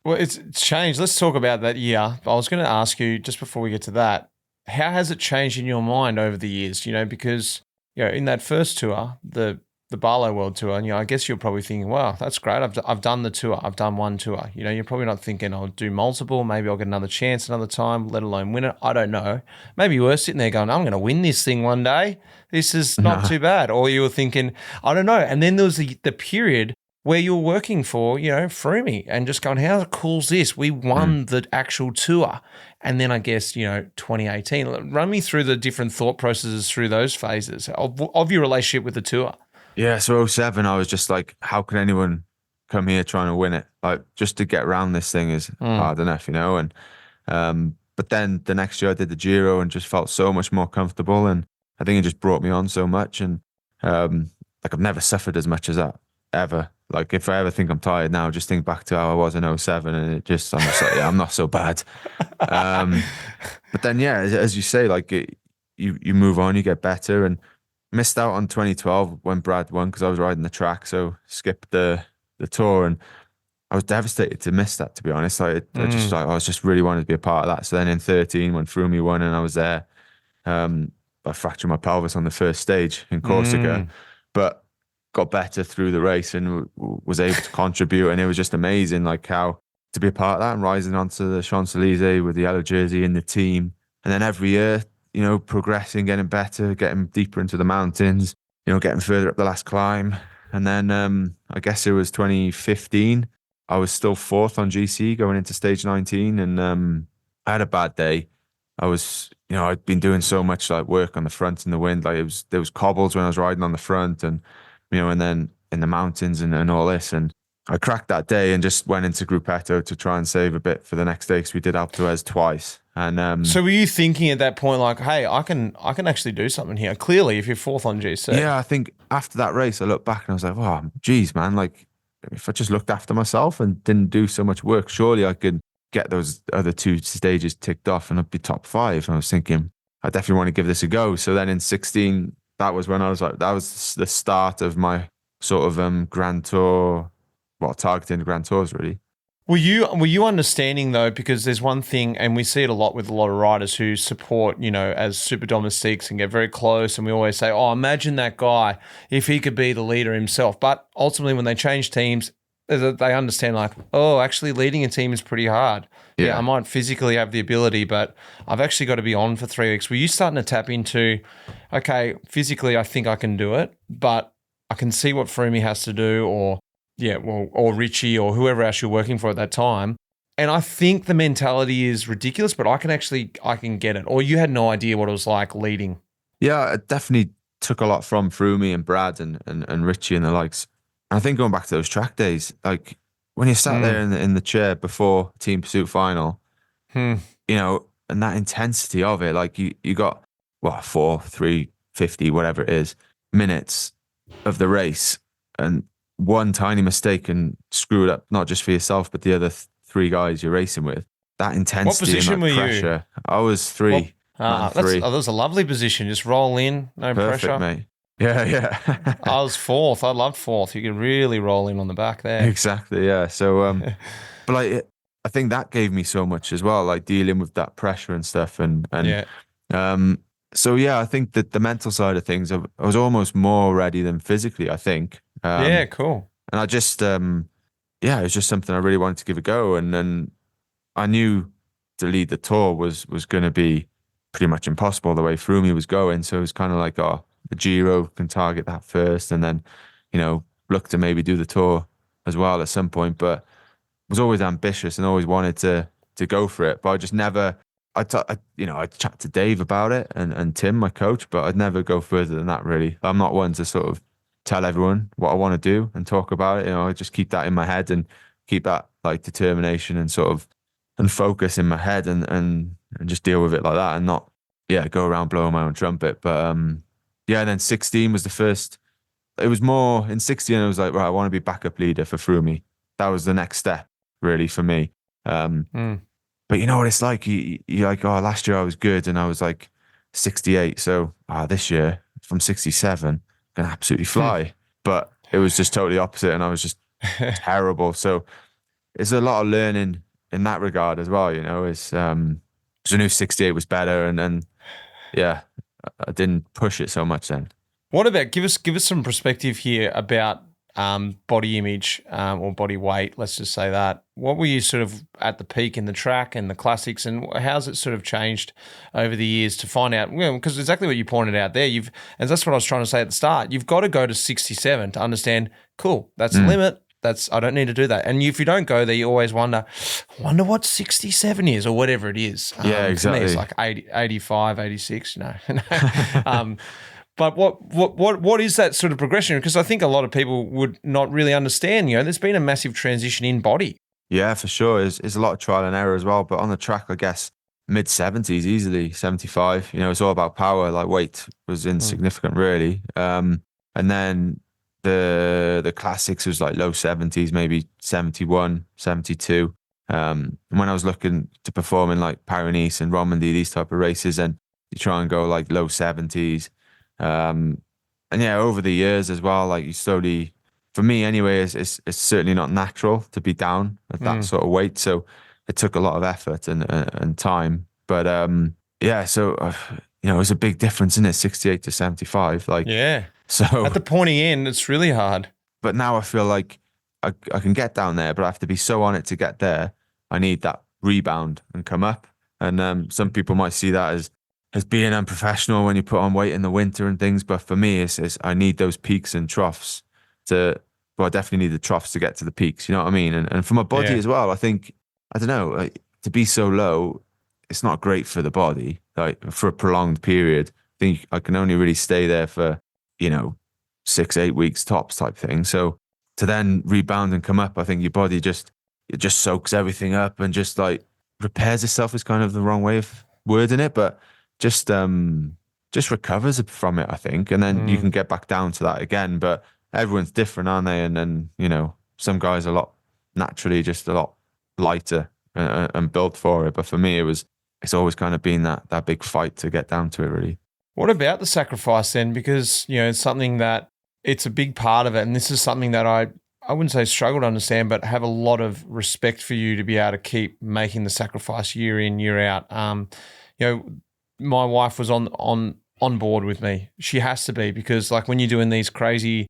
Well, it's changed. Let's talk about that year. I was going to ask you just before we get to that, how has it changed in your mind over the years? Because in that first tour, the Barlow World Tour, and I guess you're probably thinking, wow, that's great. I've done the tour. I've done one tour. You're probably not thinking I'll do multiple. Maybe I'll get another chance another time, let alone win it. I don't know. Maybe you were sitting there going, I'm going to win this thing one day. This is not too bad. Or you were thinking, I don't know. And then there was the period where you were working for, Froome and just going, how cool is this? We won the actual tour. And then I guess, 2018. Run me through the different thought processes through those phases of your relationship with the tour. Yeah, so 07, I was just like, how can anyone come here trying to win it? Like, just to get around this thing is hard enough, And but then the next year I did the Giro and just felt so much more comfortable. And I think it just brought me on so much. And I've never suffered as much as that, ever. Like, if I ever think I'm tired now, just think back to how I was in 07 and I'm just like, I'm not so bad. But then, yeah, as you say, like, you move on, you get better. And missed out on 2012 when Brad won because I was riding the track, so skipped the tour, and I was devastated to miss that, to be honest. I just really wanted to be a part of that. So then in 13, when Froome won and I was there, I fractured my pelvis on the first stage in Corsica, but got better through the race and was able to contribute, and it was just amazing, like how to be a part of that and rising onto the Champs-Elysees with the yellow jersey in the team, and then every year, progressing, getting better, getting deeper into the mountains, getting further up the last climb. And then I guess it was 2015. I was still fourth on GC going into stage 19. And I had a bad day. I was, I'd been doing so much like work on the front in the wind. Like there was cobbles when I was riding on the front and, and then in the mountains and all this. And I cracked that day and just went into Gruppetto to try and save a bit for the next day because we did Alpe d'Huez twice. And so were you thinking at that point like, hey, I can actually do something here? Clearly, if you're fourth on GC. Yeah, I think after that race, I looked back and I was like, oh, geez, man, like if I just looked after myself and didn't do so much work, surely I could get those other two stages ticked off and I'd be top 5. And I was thinking, I definitely want to give this a go. So then in 16, that was when I was like, that was the start of my sort of Grand Tour, targeting the Grand Tours, really. Were you understanding though, because there's one thing, and we see it a lot with a lot of riders who support, as super domestiques and get very close, and we always say, oh, imagine that guy if he could be the leader himself. But ultimately, when they change teams, they understand like, oh, actually leading a team is pretty hard. Yeah, I might physically have the ability, but I've actually got to be on for 3 weeks. Were you starting to tap into, okay, physically I think I can do it, but I can see what Froome has to do, or Richie or whoever else you're working for at that time. And I think the mentality is ridiculous, but I can get it. Or you had no idea what it was like leading. Yeah, it definitely took a lot from Froome and Brad and Richie and the likes. And I think going back to those track days, like when you sat there in the chair before Team Pursuit final, and that intensity of it, like you got 4, 3, 50, whatever it is, minutes of the race, and one tiny mistake can screw it up, not just for yourself, but the other three guys you're racing with. That intensity and that pressure. I was three. Three. That was a lovely position. Just roll in, no Perfect, pressure. mate. Yeah. I was fourth. I loved fourth. You could really roll in on the back there. Exactly, yeah. So, but like, I think that gave me so much as well, like dealing with that pressure and stuff. So yeah, I think that the mental side of things, I was almost more ready than physically, I think. Yeah, cool. And I just, it was just something I really wanted to give a go. And then I knew to lead the tour was going to be pretty much impossible the way Froome was going. So it was kind of like, the Giro can target that first, and then, look to maybe do the tour as well at some point. But was always ambitious and always wanted to go for it. But I just never, I'd chat to Dave about it and Tim, my coach, but I'd never go further than that, really. I'm not one to sort of tell everyone what I want to do and talk about it. I just keep that in my head and keep that like determination and sort of and focus in my head and just deal with it like that and not, go around blowing my own trumpet. But and then 16 was the first. It was more in 16. I was like, right, I want to be backup leader for Froome. That was the next step, really, for me. But you know what it's like? You're like, last year I was good and I was like 68. So this year from 67, I'm gonna absolutely fly. But it was just totally opposite, and I was just terrible. So it's a lot of learning in that regard as well. It's I knew 68 was better, and I didn't push it so much then. What about give us some perspective here about body image or body weight? Let's just say that. What were you sort of at the peak in the track and the classics, and how's it sort of changed over the years to find out? Because exactly what you pointed out there, and that's what I was trying to say at the start. You've got to go to 67 to understand. Cool, that's the limit. I don't need to do that. And if you don't go there, you always wonder what 67 is or whatever it is. Yeah, exactly. For me, it's like 80, 85, 86, But what is that sort of progression? Because I think a lot of people would not really understand, there's been a massive transition in body. Yeah, for sure. There's a lot of trial and error as well. But on the track, I guess, mid-70s, easily, 75. It's all about power. Like weight was insignificant, really. And then the classics was like low 70s, maybe 71, 72. And when I was looking to perform in like Paris and Romandy, these type of races, and you try and go like low 70s. Over the years as well, like you slowly, for me anyway, it's certainly not natural to be down at that sort of weight. So it took a lot of effort and time. But it was a big difference, isn't it? 68 to 75. Like, yeah. So at the pointy end, it's really hard. But now I feel like I can get down there, but I have to be so on it to get there. I need that rebound and come up. And some people might see that as being unprofessional when you put on weight in the winter and things. But for me, it's I need those peaks and troughs I definitely need the troughs to get to the peaks. You know what I mean? And for my body as well, I think, I don't know, like, to be so low, it's not great for the body, like for a prolonged period. I think I can only really stay there for, 6-8 weeks tops type thing. So to then rebound and come up, I think your body it just soaks everything up and just like repairs itself is kind of the wrong way of wording it, but just recovers from it, I think. And then you can get back down to that again. But everyone's different, aren't they? And then, some guys are naturally just a lot lighter and built for it. But for me, it's always kind of been that big fight to get down to it, really. What about the sacrifice then? Because, it's something that it's a big part of it. And this is something that I wouldn't say struggle to understand, but have a lot of respect for you to be able to keep making the sacrifice year in, year out. My wife was on board with me. She has to be, because like when you're doing these crazy,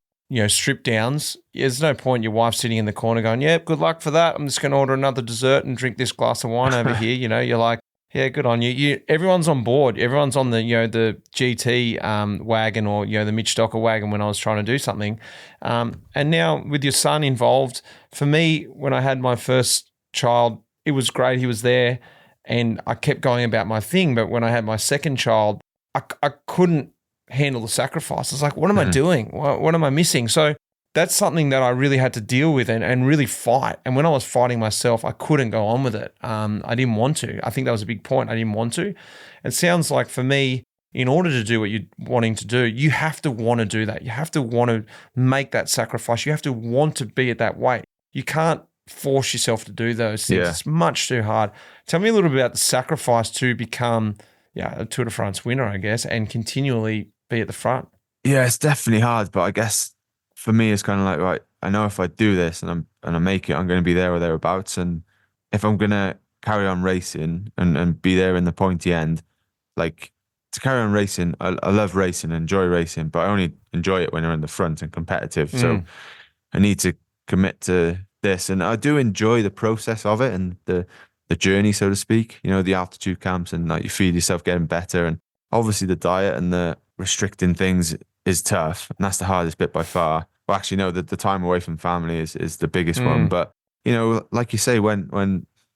strip downs, there's no point your wife sitting in the corner going, yeah, good luck for that. I'm just going to order another dessert and drink this glass of wine over here. You're like, yeah, good on you. Everyone's on board. Everyone's on the, the GT wagon or, the Mitch Stocker wagon when I was trying to do something. And now with your son involved, for me, when I had my first child, it was great. He was there and I kept going about my thing. But when I had my second child, I couldn't handle the sacrifice. I was like, what am I doing? What am I missing? So that's something that I really had to deal with and really fight. And when I was fighting myself, I couldn't go on with it. I didn't want to. I think that was a big point. I didn't want to. It sounds like for me, in order to do what you're wanting to do, you have to want to do that. You have to want to make that sacrifice. You have to want to be at that weight. You can't force yourself to do those things. Yeah. It's much too hard. Tell me a little bit about the sacrifice to become a Tour de France winner, I guess, and continually be at the front. Yeah, it's definitely hard, but I guess for me, it's kind of like, right, I know if I do this and I make it, I'm going to be there or thereabouts. And if I'm going to carry on racing and be there in the pointy end, like to carry on racing, I love racing, enjoy racing, but I only enjoy it when you're in the front and competitive. So I need to commit to this, and I do enjoy the process of it and the journey, so to speak. You know, the altitude camps and like you feel yourself getting better, and obviously the diet and the restricting things is tough, and that's the hardest bit by far. Well, actually, no, the time away from family is the biggest one. But you know, like you say, when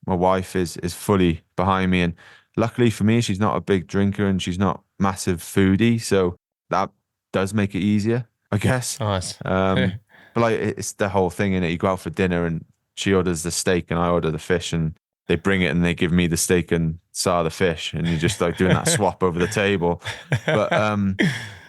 my wife is fully behind me, and luckily for me, she's not a big drinker and she's not massive foodie, so that does make it easier, I guess. Nice. But like it's the whole thing in it. You go out for dinner and she orders the steak and I order the fish, and they bring it and they give me the steak and Sarah the fish, and you're just like doing that swap over the table. But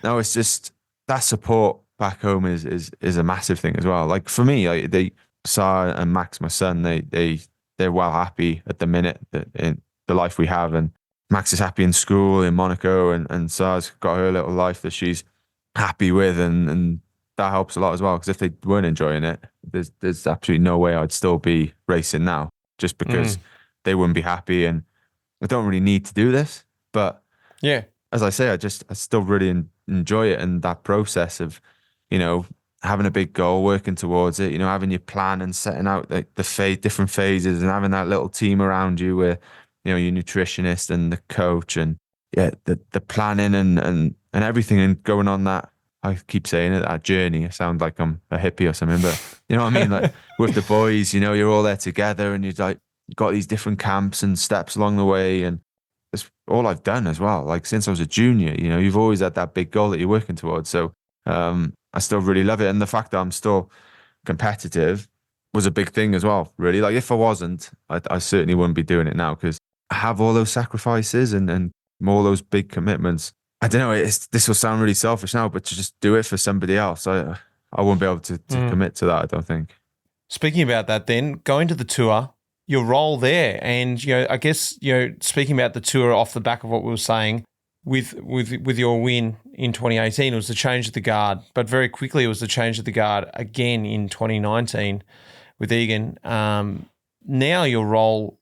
no, it's just that support back home is a massive thing as well. Like for me, like Sarah and Max, my son, they're well happy at the minute in the life we have, and Max is happy in school in Monaco, and Sarah's got her little life that she's happy with, and that helps a lot as well. Because if they weren't enjoying it, there's absolutely no way I'd still be racing now, just because they wouldn't be happy. And I don't really need to do this, but yeah, as I say, I still really enjoy it, and that process of, you know, having a big goal, working towards it, you know, having your plan and setting out like the different phases, and having that little team around you where, you know, your nutritionist and the coach, and the planning and everything, and going on that, I keep saying it, that journey. I sound like I'm a hippie or something, but you know what I mean? Like with the boys, you know, you're all there together, and you've got these different camps and steps along the way, and that's all I've done as well. Like since I was a junior, you know, you've always had that big goal that you're working towards. So I still really love it, and the fact that I'm still competitive was a big thing as well. Really, like if I wasn't, I certainly wouldn't be doing it now, because I have all those sacrifices and all those big commitments. I don't know, this will sound really selfish now, but to just do it for somebody else, I won't be able to commit to that, I don't think. Speaking about that then, going to the Tour, your role there, and, you know, I guess, you know, speaking about the Tour off the back of what we were saying, with your win in 2018, it was the change of the guard, but very quickly it was the change of the guard again in 2019 with Egan. Now your role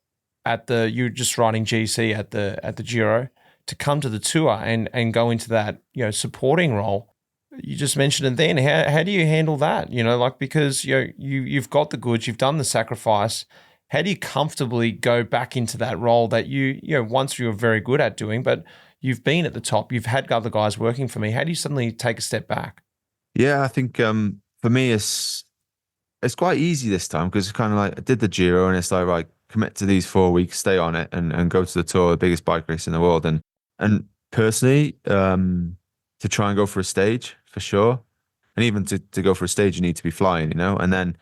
you're just riding GC at the Giro, to come to the Tour and go into that, you know, supporting role. You just mentioned it then. How do you handle that? You know, like, because you've got the goods, you've done the sacrifice. How do you comfortably go back into that role that you know, once you were very good at doing, but you've been at the top, you've had other guys working for me. How do you suddenly take a step back? Yeah, I think for me, it's quite easy this time, because it's kind of like I did the Giro, and it's like, right, commit to these 4 weeks, stay on it, and go to the Tour, the biggest bike race in the world. And personally, to try and go for a stage, for sure. And even to go for a stage, you need to be flying, you know, and then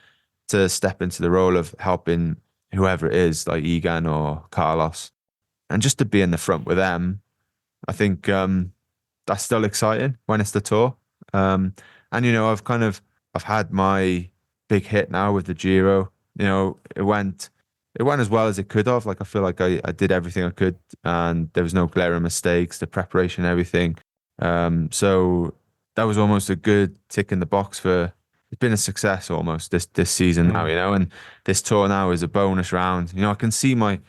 to step into the role of helping whoever it is, like Egan or Carlos, and just to be in the front with them. I think that's still exciting when it's the Tour. And, you know, I've had my big hit now with the Giro. You know, it went as well as it could have. Like, I feel like I did everything I could, and there was no glaring mistakes, the preparation, everything. So that was almost a good tick in the box for, it's been a success almost this season now, you know, and this Tour now is a bonus round. You know, I can see my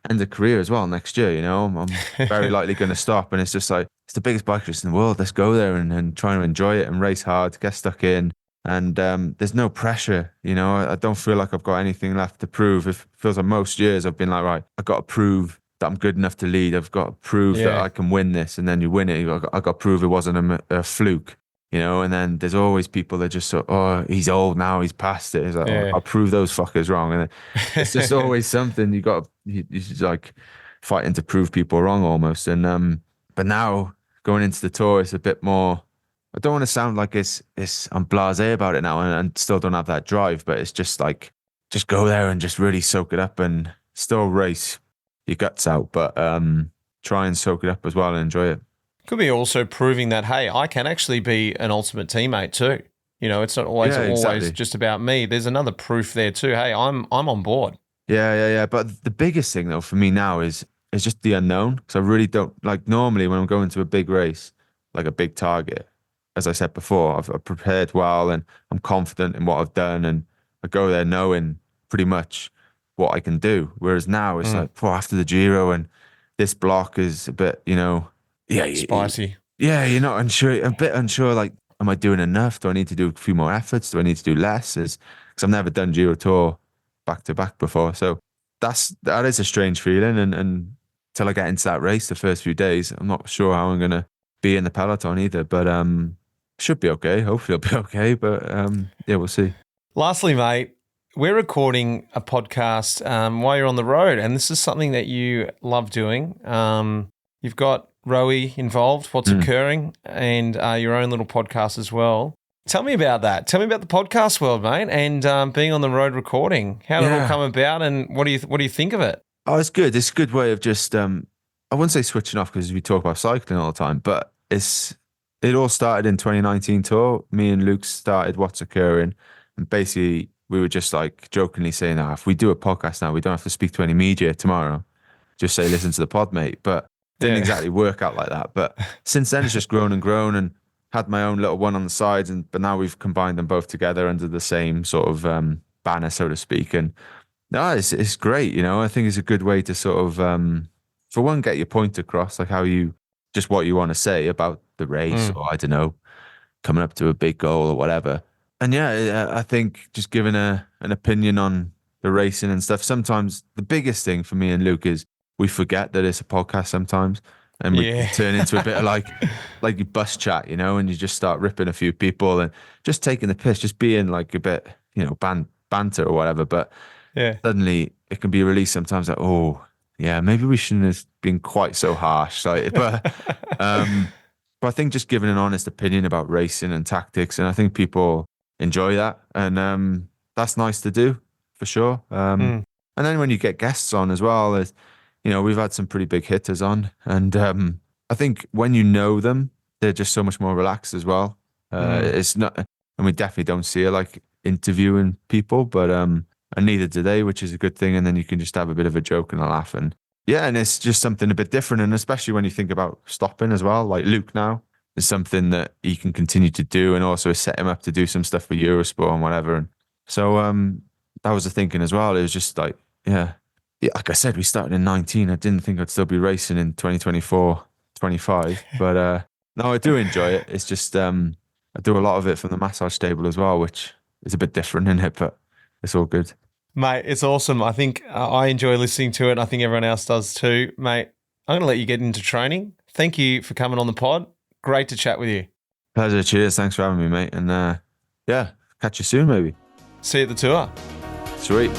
end of career as well next year, you know. I'm very likely going to stop, and it's just like, it's the biggest bike race in the world. Let's go there and try and enjoy it and race hard, get stuck in. And there's no pressure, you know. I don't feel like I've got anything left to prove. It feels like most years I've been like, right, I've got to prove that I'm good enough to lead. I've got to prove that I can win this, and then you win it. I've got to prove it wasn't a fluke, you know. And then there's always people that just so, oh, he's old now, he's past it. It's like, oh, I'll prove those fuckers wrong. And it's just always something you're just like fighting to prove people wrong almost. And but now going into the Tour, it's a bit more. I don't want to sound like I'm blasé about it now, and still don't have that drive, but it's just like, just go there and just really soak it up, and still race your guts out, but try and soak it up as well and enjoy it. Could be also proving that, hey, I can actually be an ultimate teammate too. You know, it's not always exactly. just about me. There's another proof there too. Hey, I'm on board. Yeah. But the biggest thing though for me now is just the unknown. Because I really don't like normally when I'm going to a big race, like a big target. As I said before, I've prepared well and I'm confident in what I've done, and I go there knowing pretty much what I can do. Whereas now it's like, after the Giro and this block is a bit, Spicy. You're not unsure, a bit unsure. Like, am I doing enough? Do I need to do a few more efforts? Do I need to do less? Because I've never done Giro Tour back to back before, so that is a strange feeling. And until I get into that race, the first few days, I'm not sure how I'm gonna be in the peloton either. But should be okay. Hopefully, it'll be okay. But yeah, we'll see. Lastly, mate, we're recording a podcast while you're on the road, and this is something that you love doing. You've got Rowie involved, What's Occurring, and your own little podcast as well. Tell me about that. Tell me about the podcast world, mate, and being on the road recording. How did it all come about, and what do you think of it? Oh, it's good. It's a good way of just I wouldn't say switching off because we talk about cycling all the time, but it all started in 2019 tour. Me and Luke started What's Occurring, and basically we were just like jokingly saying, if we do a podcast now, we don't have to speak to any media tomorrow. Just say, listen to the pod, mate. But didn't exactly work out like that. But since then, it's just grown and had my own little one on the sides. But now we've combined them both together under the same sort of banner, so to speak. And no, it's great. I think it's a good way to sort of, for one, get your point across, like what you want to say about the race, or I don't know, coming up to a big goal or whatever. And yeah, I think just giving an opinion on the racing and stuff. Sometimes the biggest thing for me and Luke is we forget that it's a podcast sometimes, and we turn into a bit of like you bus chat, and you just start ripping a few people and just taking the piss, just being like a bit, banter or whatever. But suddenly it can be released sometimes like, maybe we shouldn't have been quite so harsh. But I think just giving an honest opinion about racing and tactics, and I think people enjoy that, and that's nice to do for sure. And then when you get guests on as well, we've had some pretty big hitters on, and I think when you know them, they're just so much more relaxed as well. It's not, and we definitely don't see it like interviewing people, but and neither do they, which is a good thing. And then you can just have a bit of a joke and a laugh, and and it's just something a bit different. And especially when you think about stopping as well, like Luke now is something that he can continue to do, and also set him up to do some stuff for Eurosport and whatever. And so that was the thinking as well. It was just like, like I said, we started in 19. I didn't think I'd still be racing in 2024, 25. But no, I do enjoy it. It's just I do a lot of it from the massage table as well, which is a bit different in it, but it's all good. Mate, it's awesome. I think I enjoy listening to it. I think everyone else does too. Mate, I'm going to let you get into training. Thank you for coming on the pod. Great to chat with you. Pleasure. Cheers. Thanks for having me, mate. And catch you soon, maybe. See you at the tour. Sweet.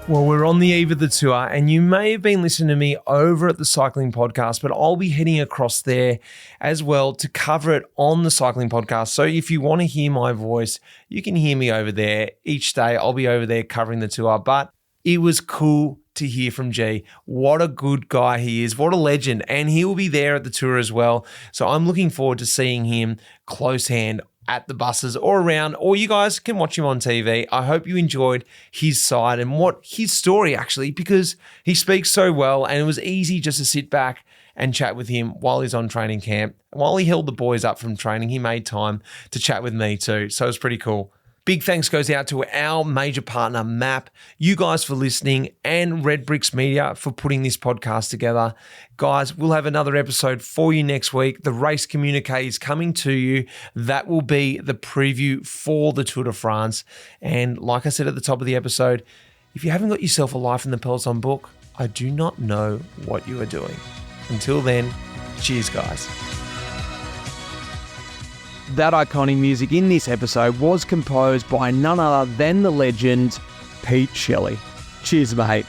Well, we're on the eve of the tour, and you may have been listening to me over at the Cycling Podcast, but I'll be heading across there as well to cover it on the Cycling Podcast. So if you want to hear my voice, you can hear me over there. Each day I'll be over there covering the tour, but it was cool to hear from G. What a good guy he is. What a legend. And he will be there at the tour as well. So I'm looking forward to seeing him close hand at the buses or around, or you guys can watch him on TV. I hope you enjoyed his side and his story actually, because he speaks so well, and it was easy just to sit back and chat with him while he's on training camp. While he held the boys up from training, he made time to chat with me too. So it was pretty cool. Big thanks goes out to our major partner, MAAP, you guys for listening, and Red Bricks Media for putting this podcast together. Guys, we'll have another episode for you next week. The race communique is coming to you. That will be the preview for the Tour de France. And like I said at the top of the episode, if you haven't got yourself a Life in the Peloton book, I do not know what you are doing. Until then, cheers, guys. That iconic music in this episode was composed by none other than the legend, Pete Shelley. Cheers, mate.